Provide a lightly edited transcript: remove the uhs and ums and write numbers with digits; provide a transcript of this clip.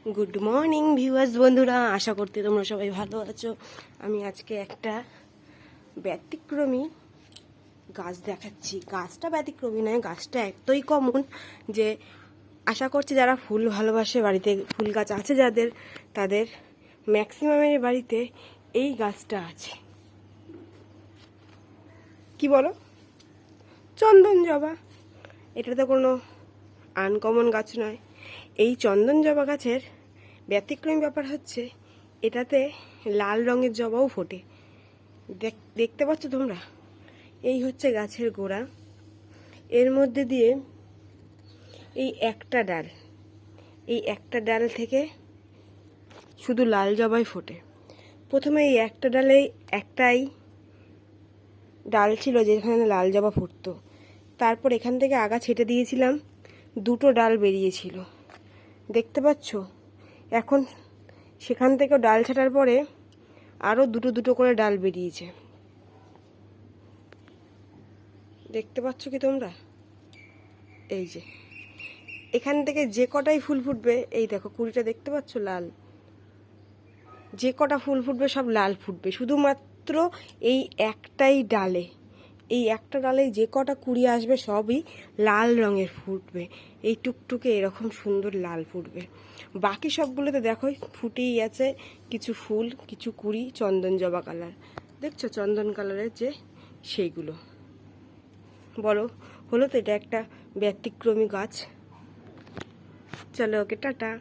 Good morning viewers বন্ধুরা, আশা করতে তোমরা সবাই ভালো আছো। আমি আজকে একটা ব্যতিক্রমী গাছ দেখাচ্ছি। গাছটা ব্যতিক্রমী নয়, গাছটা এতই কমন যে আশা করছি যারা ফুল ভালোবাসে, বাড়িতে ফুল গাছ আছে যাদের, তাদের ম্যাক্সিমামের বাড়িতে এই গাছটা আছে। কি বলো? চন্দন জবা। এটা তো কোনো আনকমন গাছ নয়। এই চন্দন জবা গাছের ব্যতিক্রমী ব্যাপার হচ্ছে এটাতে লাল রঙের জবাও ফোটে। দেখতে পাচ্ছ তোমরা? এই হচ্ছে গাছের গোড়া। এর মধ্যে দিয়ে এই একটা ডাল থেকে শুধু লাল জবাই ফোটে। প্রথমে এই একটা ডালেই একটাই ডাল ছিল যেখানে লাল জবা ফুটতো। তারপর এখান থেকে আগা ছেটে দিয়েছিলাম, দুটো ডাল বেরিয়েছিল, দেখতে পাচ্ছ? এখন সেখান থেকেও ডাল ছাটার পরে আরও দুটো দুটো করে ডাল বেরিয়েছে। দেখতে পাচ্ছ কি তোমরা? এই যে এখান থেকে যে কটাই ফুল ফুটবে, এই দেখো কুড়িটা দেখতে পাচ্ছ লাল, যে কটা ফুল ফুটবে সব লাল ফুটবে শুধুমাত্র এই একটাই ডালে। এই একটা ডালে যে কটা কুড়ি আসবে সবই লাল রঙের ফুটবে, এই টুকটুকে এরকম সুন্দর লাল ফুটবে। বাকি সবগুলোতে দেখো ফুটেই আছে কিছু ফুল, কিছু কুড়ি চন্দন জবা কালার। দেখছো চন্দন কালারের যে সেইগুলো? বলো, হলো তো এটা একটা ব্যতিক্রমী গাছ? চলো, ওকে টাটা।